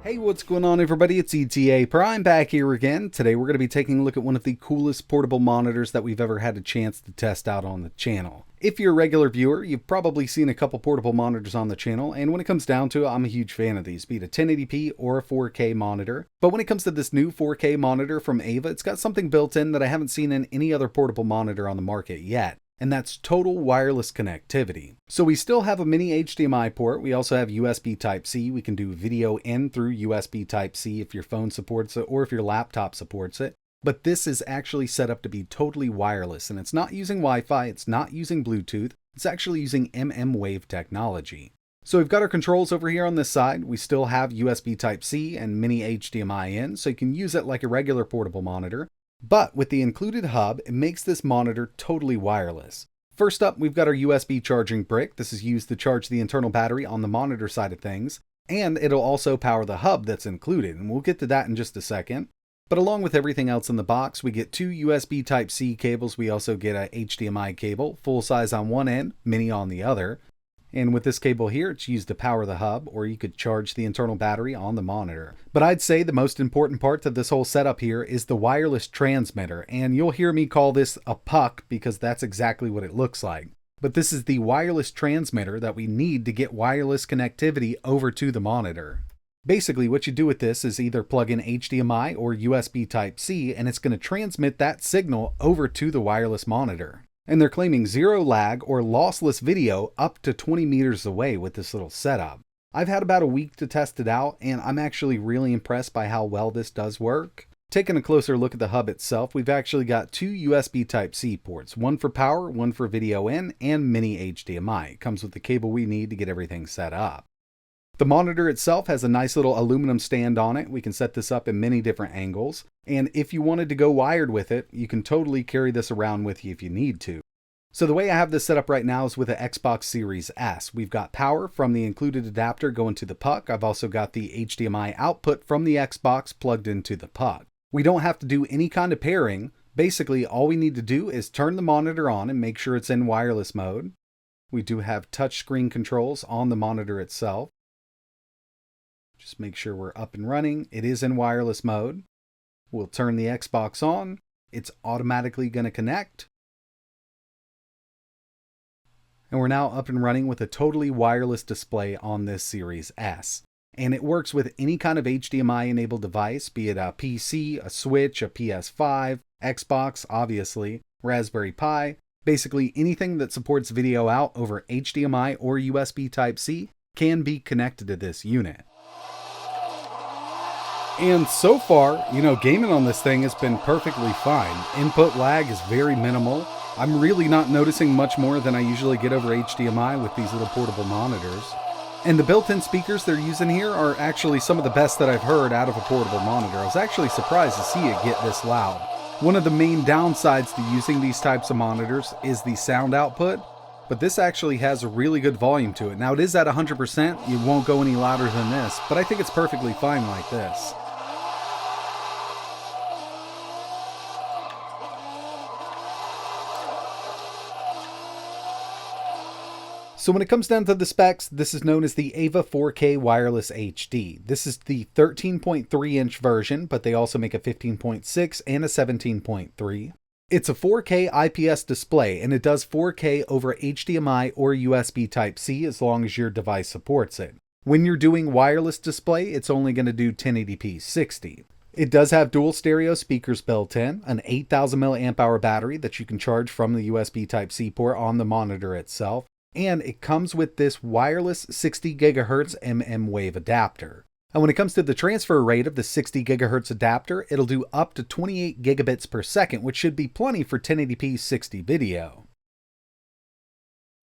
Hey, what's going on everybody? It's ETAPRIME back here again. Today we're going to be taking a look at one of the coolest portable monitors that we've ever had a chance to test out on the channel. If you're a regular viewer, you've probably seen a couple portable monitors on the channel, and when it comes down to it, I'm a huge fan of these, be it a 1080p or a 4K monitor. But when it comes to this new 4K monitor from AVA, it's got something built in that I haven't seen in any other portable monitor on the market yet. And that's total wireless connectivity. So we still have a mini HDMI port. We also have USB Type-C. We can do video in through USB Type-C if your phone supports it or if your laptop supports it. But this is actually set up to be totally wireless, and it's not using Wi-Fi, it's not using Bluetooth, it's actually using mmWave technology. So we've got our controls over here on this side. We still have USB Type-C and mini HDMI in, so you can use it like a regular portable monitor. But with the included hub, it makes this monitor totally wireless. First up, we've got our USB charging brick. This is used to charge the internal battery on the monitor side of things, and it'll also power the hub that's included, and we'll get to that in just a second. But along with everything else in the box, we get two USB Type-C cables. We also get a HDMI cable, full size on one end, mini on the other. And with this cable here, it's used to power the hub, or you could charge the internal battery on the monitor. But I'd say the most important part to this whole setup here is the wireless transmitter, and you'll hear me call this a puck because that's exactly what it looks like. But this is the wireless transmitter that we need to get wireless connectivity over to the monitor. Basically, what you do with this is either plug in HDMI or USB Type-C, and it's going to transmit that signal over to the wireless monitor. And they're claiming zero lag or lossless video up to 20 meters away with this little setup. I've had about a week to test it out, and I'm actually really impressed by how well this does work. Taking a closer look at the hub itself, we've actually got two USB Type-C ports, one for power, one for video in, and mini HDMI. It comes with the cable we need to get everything set up. The monitor itself has a nice little aluminum stand on it. We can set this up in many different angles. And if you wanted to go wired with it, you can totally carry this around with you if you need to. So the way I have this set up right now is with an Xbox Series S. We've got power from the included adapter going to the puck. I've also got the HDMI output from the Xbox plugged into the puck. We don't have to do any kind of pairing. Basically, all we need to do is turn the monitor on and make sure it's in wireless mode. We do have touchscreen controls on the monitor itself. Just make sure we're up and running. It is in wireless mode. We'll turn the Xbox on. It's automatically going to connect. And we're now up and running with a totally wireless display on this Series S. And it works with any kind of HDMI enabled device, be it a PC, a Switch, a PS5, Xbox, obviously, Raspberry Pi. Basically anything that supports video out over HDMI or USB Type-C can be connected to this unit. And so far, gaming on this thing has been perfectly fine. Input lag is very minimal. I'm really not noticing much more than I usually get over HDMI with these little portable monitors. And the built-in speakers they're using here are actually some of the best that I've heard out of a portable monitor. I was actually surprised to see it get this loud. One of the main downsides to using these types of monitors is the sound output, but this actually has a really good volume to it. Now it is at 100%, it won't go any louder than this, but I think it's perfectly fine like this. So when it comes down to the specs, this is known as the AVA 4K Wireless HD. This is the 13.3 inch version, but they also make a 15.6 and a 17.3. It's a 4K IPS display, and it does 4K over HDMI or USB Type-C as long as your device supports it. When you're doing wireless display, it's only going to do 1080p 60. It does have dual stereo speakers built in, an 8000 mAh battery that you can charge from the USB Type-C port on the monitor itself. And it comes with this wireless 60 GHz mmWave adapter. And when it comes to the transfer rate of the 60 GHz adapter, it'll do up to 28 gigabits per second, which should be plenty for 1080p 60 video.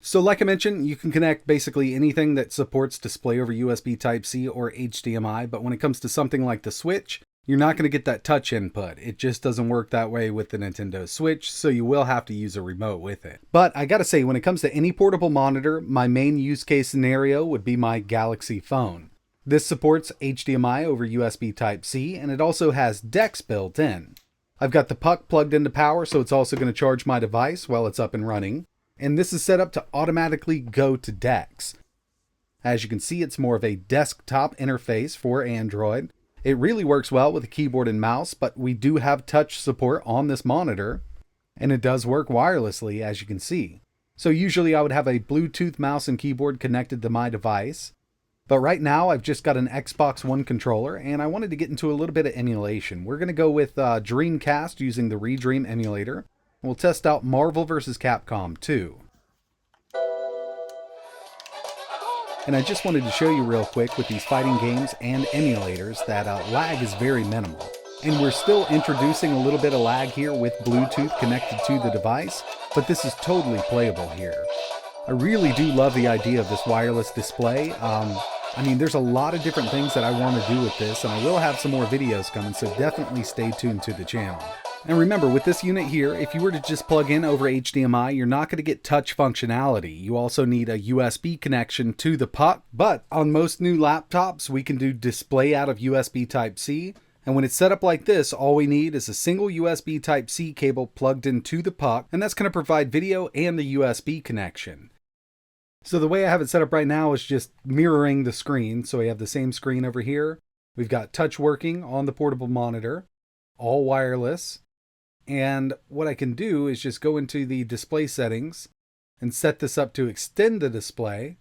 So like I mentioned, you can connect basically anything that supports display over USB Type-C or HDMI, but when it comes to something like the Switch, you're not going to get that touch input. It just doesn't work that way with the Nintendo Switch, so you will have to use a remote with it. But I gotta say, when it comes to any portable monitor, my main use case scenario would be my Galaxy phone. This supports HDMI over USB Type-C, and it also has DEX built in. I've got the puck plugged into power, so it's also going to charge my device while it's up and running. And this is set up to automatically go to DEX. As you can see, it's more of a desktop interface for Android. It really works well with a keyboard and mouse, but we do have touch support on this monitor, and it does work wirelessly, as you can see. So usually I would have a Bluetooth mouse and keyboard connected to my device. But right now I've just got an Xbox One controller, and I wanted to get into a little bit of emulation. We're going to go with Dreamcast using the Redream emulator. We'll test out Marvel vs. Capcom 2. And I just wanted to show you real quick with these fighting games and emulators that lag is very minimal. And we're still introducing a little bit of lag here with Bluetooth connected to the device, but this is totally playable here. I really do love the idea of this wireless display. I mean, there's a lot of different things that I want to do with this, and I will have some more videos coming, so definitely stay tuned to the channel. And remember, with this unit here, if you were to just plug in over HDMI, you're not going to get touch functionality. You also need a USB connection to the puck, but on most new laptops, we can do display out of USB Type-C. And when it's set up like this, all we need is a single USB Type-C cable plugged into the puck, and that's going to provide video and the USB connection. So the way I have it set up right now is just mirroring the screen. So we have the same screen over here. We've got touch working on the portable monitor, all wireless. And what I can do is just go into the display settings and set this up to extend the display.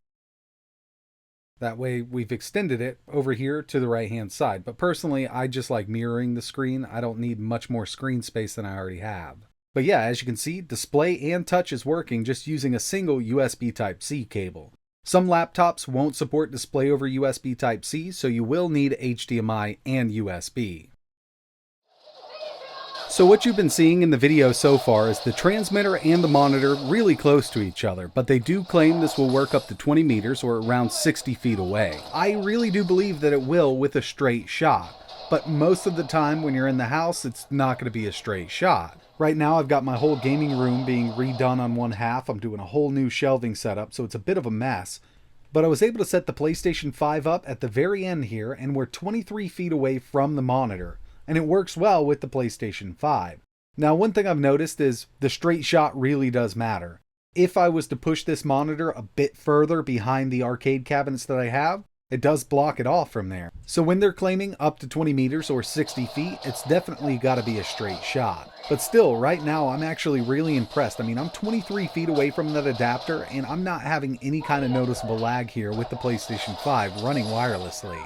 That way we've extended it over here to the right hand side. But personally, I just like mirroring the screen. I don't need much more screen space than I already have. But yeah, as you can see, display and touch is working just using a single USB Type-C cable. Some laptops won't support display over USB Type-C, so you will need HDMI and USB. So what you've been seeing in the video so far is the transmitter and the monitor really close to each other, but they do claim this will work up to 20 meters or around 60 feet away. I really do believe that it will with a straight shot, but most of the time when you're in the house, it's not going to be a straight shot. Right now I've got my whole gaming room being redone on one half. I'm doing a whole new shelving setup, so it's a bit of a mess. But I was able to set the PlayStation 5 up at the very end here, and we're 23 feet away from the monitor. And it works well with the PlayStation 5. Now, one thing I've noticed is the straight shot really does matter. If I was to push this monitor a bit further behind the arcade cabinets that I have, it does block it off from there. So when they're claiming up to 20 meters or 60 feet, it's definitely got to be a straight shot. But still, right now, I'm actually really impressed. I mean, I'm 23 feet away from that adapter, and I'm not having any kind of noticeable lag here with the PlayStation 5 running wirelessly.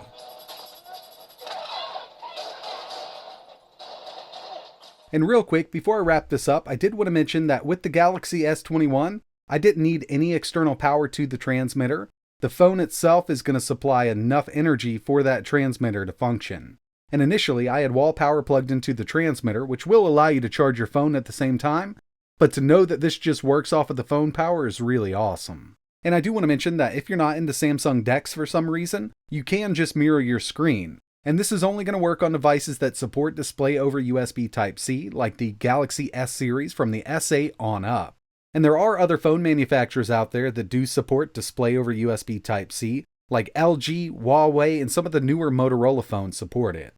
And real quick, before I wrap this up, I did want to mention that with the Galaxy S21, I didn't need any external power to the transmitter. The phone itself is going to supply enough energy for that transmitter to function. And initially, I had wall power plugged into the transmitter, which will allow you to charge your phone at the same time. But to know that this just works off of the phone power is really awesome. And I do want to mention that if you're not into Samsung DEX for some reason, you can just mirror your screen. And this is only going to work on devices that support display over USB Type-C, like the Galaxy S series from the S8 on up. And there are other phone manufacturers out there that do support display over USB Type-C, like LG, Huawei, and some of the newer Motorola phones support it.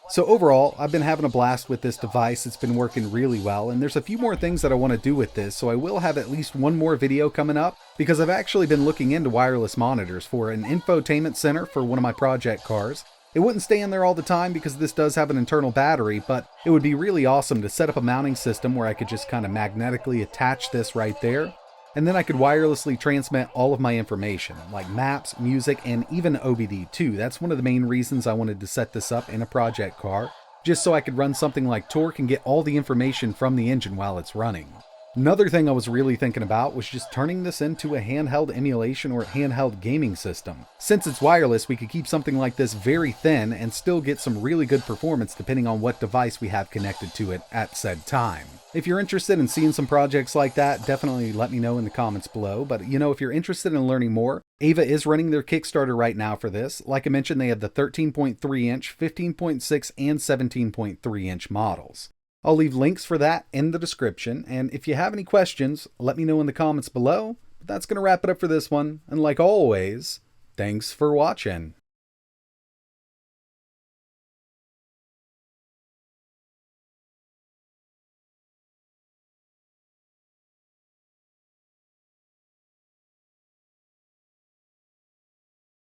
So overall, I've been having a blast with this device. It's been working really well, and there's a few more things that I want to do with this, so I will have at least one more video coming up, because I've actually been looking into wireless monitors for an infotainment center for one of my project cars. It wouldn't stay in there all the time because this does have an internal battery, but it would be really awesome to set up a mounting system where I could just kind of magnetically attach this right there, and then I could wirelessly transmit all of my information, like maps, music, and even OBD too. That's one of the main reasons I wanted to set this up in a project car, just so I could run something like Torque and get all the information from the engine while it's running. Another thing I was really thinking about was just turning this into a handheld emulation or handheld gaming system. Since it's wireless, we could keep something like this very thin and still get some really good performance depending on what device we have connected to it at said time. If you're interested in seeing some projects like that, definitely let me know in the comments below. But you know, if you're interested in learning more, AVA is running their Kickstarter right now for this. Like I mentioned, they have the 13.3 inch, 15.6, and 17.3 inch models. I'll leave links for that in the description, and if you have any questions, let me know in the comments below. But that's going to wrap it up for this one, and like always, thanks for watching.